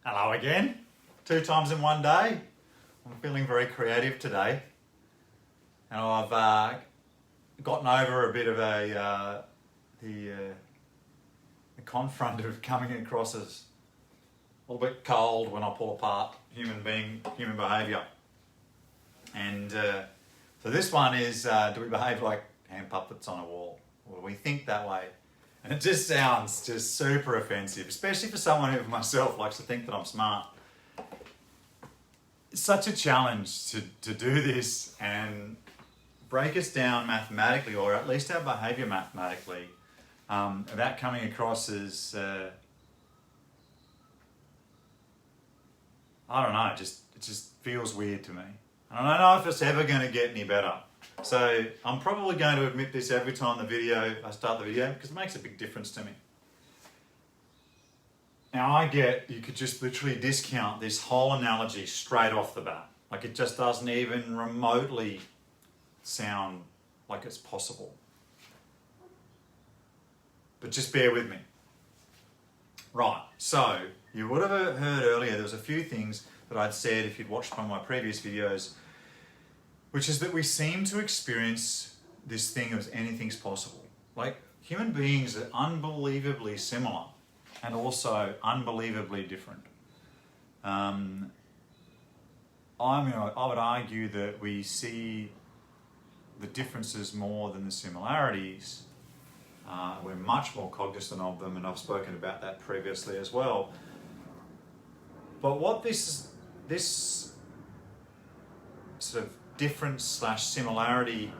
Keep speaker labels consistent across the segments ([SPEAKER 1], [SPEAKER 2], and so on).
[SPEAKER 1] Hello again. 2 times in one day. I'm feeling very creative today. And I've gotten over a bit of the confront of coming across as a little bit cold when I pull apart human behaviour. And so this one is, do we behave like hand puppets on a wall? Or do we think that way? And it just sounds just super offensive, especially for someone who myself likes to think that I'm smart. It's such a challenge to do this and break us down mathematically, or at least our behaviour mathematically, without coming across as, I don't know, it just feels weird to me. I don't know if it's ever going to get any better. So I'm probably going to admit this every time I start the video, because it makes a big difference to me. Now you could just literally discount this whole analogy straight off the bat. Like, it just doesn't even remotely sound like it's possible. But just bear with me. Right, so you would have heard earlier, there was a few things that I'd said if you'd watched one of my previous videos, which is that we seem to experience this thing as anything's possible. Like, human beings are unbelievably similar and also unbelievably different. I would argue that we see the differences more than the similarities. We're much more cognizant of them, and I've spoken about that previously as well. But what this sort of difference/similarity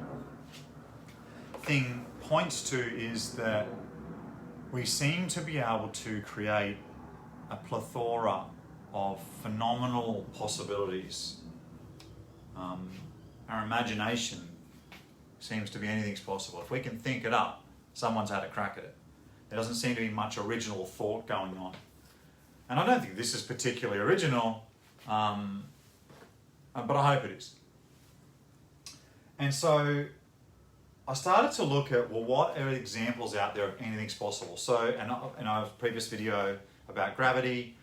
[SPEAKER 1] thing points to is that we seem to be able to create a plethora of phenomenal possibilities. Our imagination seems to be anything's possible. If we can think it up, someone's had a crack at it. There doesn't seem to be much original thought going on. And I don't think this is particularly original, but I hope it is. And so I started to look at, well, what are examples out there of anything's possible? So, and I have a previous video about gravity,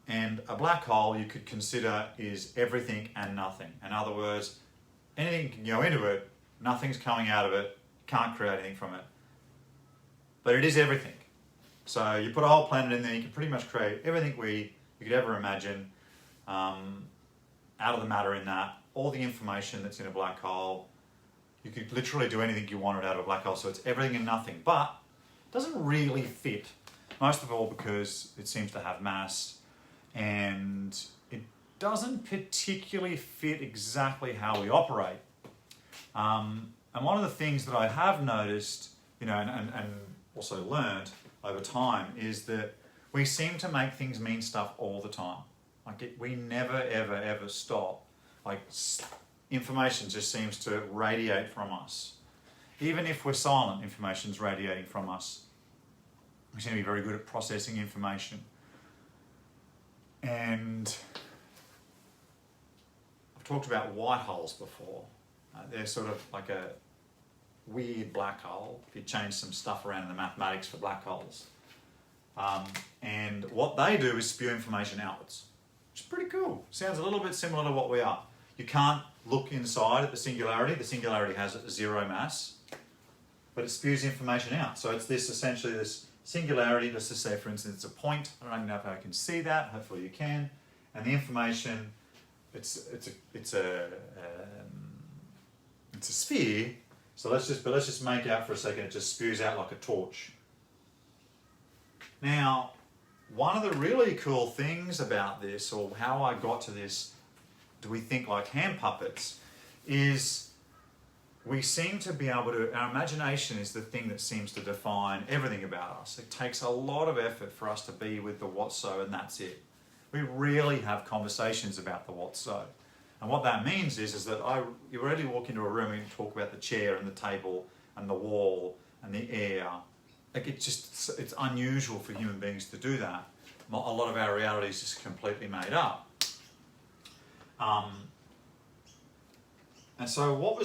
[SPEAKER 1] and a black hole you could consider is everything and nothing. In other words, anything can go into it, nothing's coming out of it, can't create anything from it. But it is everything. So you put a whole planet in there, you can pretty much create everything you could ever imagine out of the matter in that. All the information that's in a black hole, you could literally do anything you wanted out of a black hole, so it's everything and nothing. But it doesn't really fit, most of all because it seems to have mass, and it doesn't particularly fit exactly how we operate. And one of the things that I have noticed, and also learned over time, is that we seem to make things mean stuff all the time. We never, ever, ever stop. Information just seems to radiate from us. Even if we're silent, information's radiating from us. We seem to be very good at processing information. And I've talked about white holes before. They're sort of like a weird black hole, if you change some stuff around in the mathematics for black holes. And what they do is spew information outwards, which is pretty cool. Sounds a little bit similar to what we are. You can't look inside at the singularity. The singularity has zero mass, but it spews information out. So it's essentially this singularity. Let's just say, for instance, it's a point. I don't even know if I can see that. Hopefully you can. And the information, it's a sphere. So let's just make out for a second. It just spews out like a torch. Now, one of the really cool things about this, or how I got to this, do we think like hand puppets, is we seem to be able to, our imagination is the thing that seems to define everything about us. It takes a lot of effort for us to be with the what so, and that's it. We rarely have conversations about the what so. And what that means is that you rarely walk into a room and talk about the chair and the table and the wall and the air. It's unusual for human beings to do that. A lot of our reality is just completely made up. And so what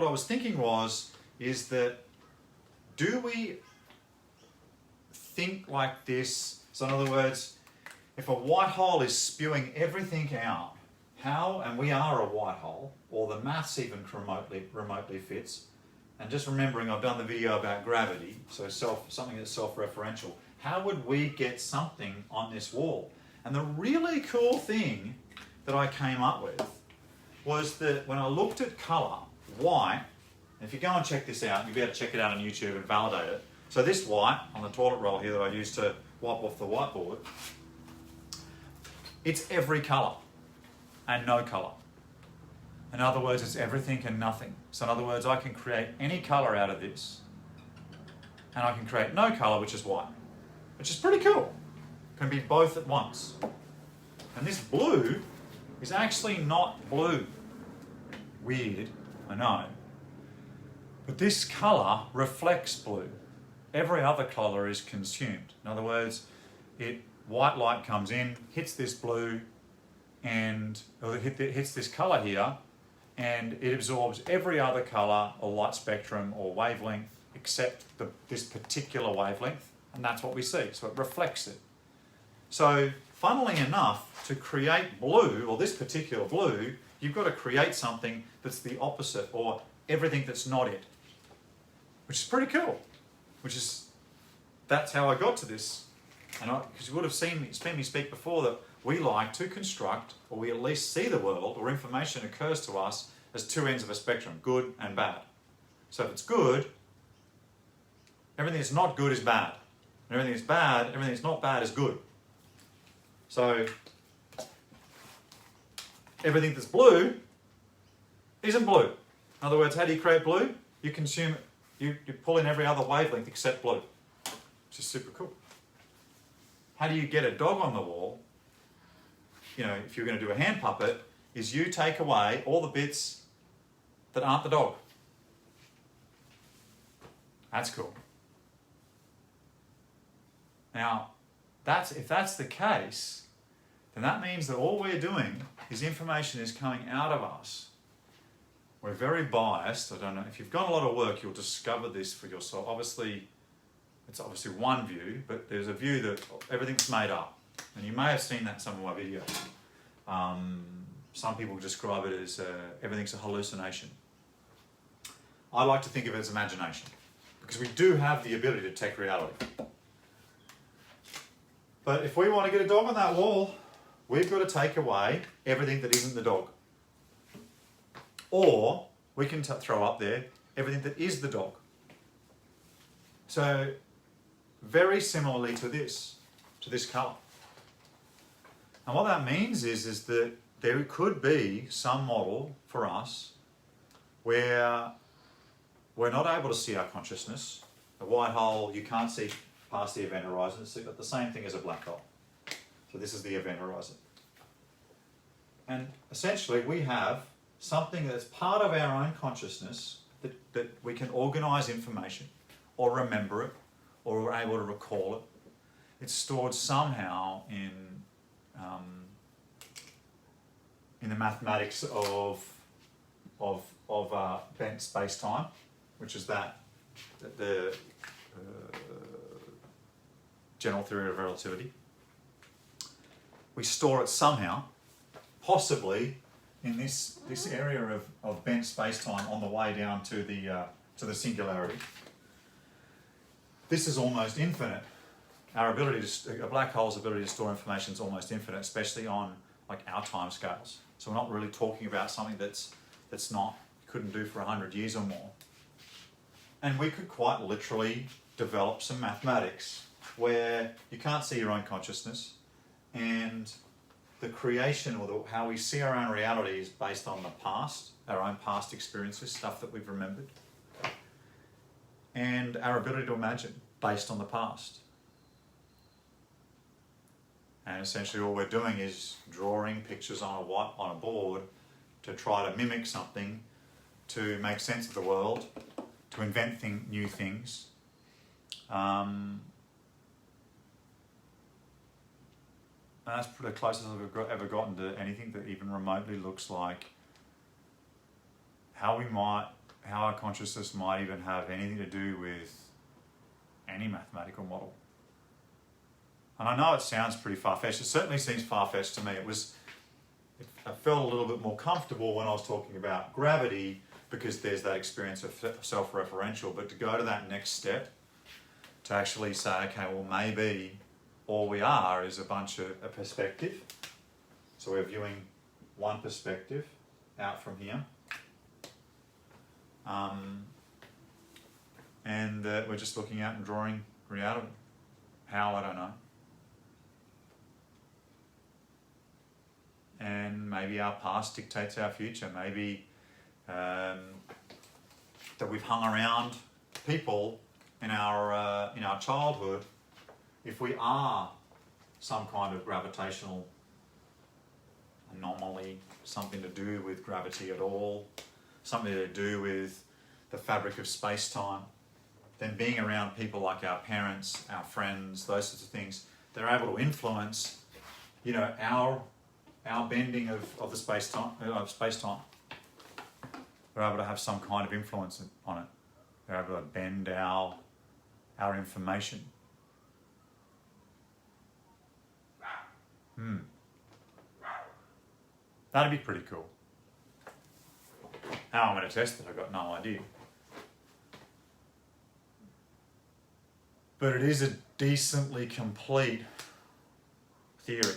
[SPEAKER 1] I was thinking is that, do we think like this? So in other words, if a white hole is spewing everything out, how, and we are a white hole, or the maths even remotely fits, and just remembering I've done the video about gravity, so something that's self-referential, how would we get something on this wall? And the really cool thing that I came up with was that when I looked at colour, white, and if you go and check this out, you'll be able to check it out on YouTube and validate it. So this white on the toilet roll here that I used to wipe off the whiteboard, it's every colour and no colour. In other words, it's everything and nothing. So in other words, I can create any colour out of this, and I can create no colour, which is white, which is pretty cool. Can be both at once. And this blue is actually not blue. Weird, I know. But this colour reflects blue. Every other colour is consumed. In other words, white light comes in, hits this blue, it hits this colour here, and it absorbs every other colour or light spectrum or wavelength except this particular wavelength, and that's what we see. So it reflects it. So funnily enough, to create blue, or this particular blue, you've got to create something that's the opposite, or everything that's not it, which is pretty cool. That's how I got to this. And because you would have seen me speak before that we like to construct, or we at least see the world, or information occurs to us as two ends of a spectrum, good and bad. So if it's good, everything that's not good is bad. And everything that's bad, everything that's not bad is good. So everything that's blue isn't blue. In other words, how do you create blue? You consume it. You pull in every other wavelength except blue, which is super cool. How do you get a dog on the wall? You know, if you're going to do a hand puppet, is you take away all the bits that aren't the dog. That's cool. Now, if that's the case, then that means that all we're doing is information is coming out of us. We're very biased. I don't know, if you've done a lot of work, you'll discover this for yourself. It's obviously one view, but there's a view that everything's made up. And you may have seen that in some of my videos. Some people describe it as everything's a hallucination. I like to think of it as imagination, because we do have the ability to detect reality. But if we want to get a dog on that wall, we've got to take away everything that isn't the dog. Or we can throw up there everything that is the dog. So very similarly to this colour. And what that means is that there could be some model for us where we're not able to see our consciousness. A white hole, you can't see past the event horizon. It's got the same thing as a black hole. So this is the event horizon. And essentially we have something that's part of our own consciousness that we can organise information or remember it or we're able to recall it. It's stored somehow in the mathematics of bent space-time, which is the general theory of relativity. We store it somehow, possibly in this area of bent space-time on the way down to the singularity. This is almost infinite. A black hole's ability to store information is almost infinite, especially on like our time scales. So we're not really talking about something that's not, you couldn't do for 100 years or more. And we could quite literally develop some mathematics where you can't see your own consciousness, and the creation or how we see our own reality is based on the past, our own past experiences, stuff that we've remembered, and our ability to imagine based on the past. And essentially all we're doing is drawing pictures on a board to try to mimic something, to make sense of the world, to invent new things. And that's the closest I've ever gotten to anything that even remotely looks like how our consciousness might even have anything to do with any mathematical model. And I know it sounds pretty far-fetched. It certainly seems far-fetched to me. I felt a little bit more comfortable when I was talking about gravity because there's that experience of self-referential. But to go to that next step, to actually say, okay, well, maybe all we are is a bunch of a perspective. So we're viewing one perspective out from here. And we're just looking at and drawing reality. How, I don't know. And maybe our past dictates our future. Maybe that we've hung around people in our childhood. If we are some kind of gravitational anomaly, something to do with gravity at all, something to do with the fabric of space-time, then being around people like our parents, our friends, those sorts of things, they're able to influence, our bending of the space-time. They're able to have some kind of influence on it. They're able to bend our information. That'd be pretty cool. How I'm going to test it, I've got no idea. But it is a decently complete theory.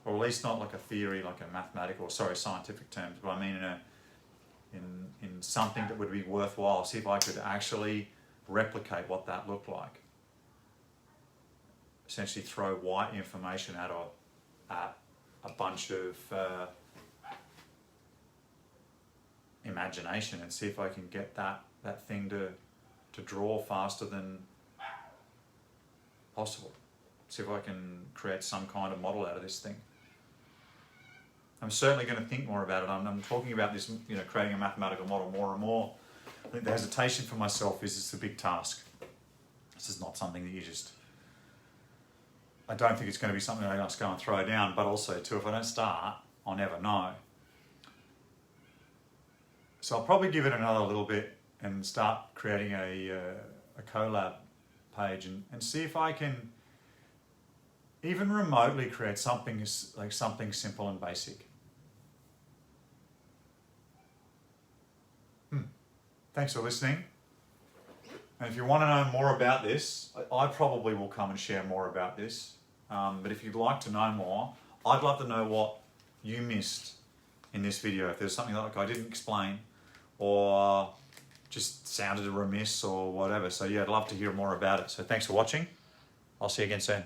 [SPEAKER 1] Or at least not like a theory, like a mathematical, scientific terms, but I mean in something that would be worthwhile. See if I could actually replicate what that looked like. Essentially throw white information at a bunch of imagination and see if I can get that thing to draw faster than possible. See if I can create some kind of model out of this thing. I'm certainly going to think more about it. I'm talking about this, creating a mathematical model more and more. I think the hesitation for myself is it's a big task. This is not something that I don't think it's going to be something I just go and throw down, but also too, if I don't start, I'll never know. So I'll probably give it another little bit and start creating a collab page and see if I can even remotely create something simple and basic. Thanks for listening. And if you want to know more about this, I probably will come and share more about this. But if you'd like to know more, I'd love to know what you missed in this video. If there's something like I didn't explain or just sounded remiss or whatever. So yeah, I'd love to hear more about it. So thanks for watching. I'll see you again soon.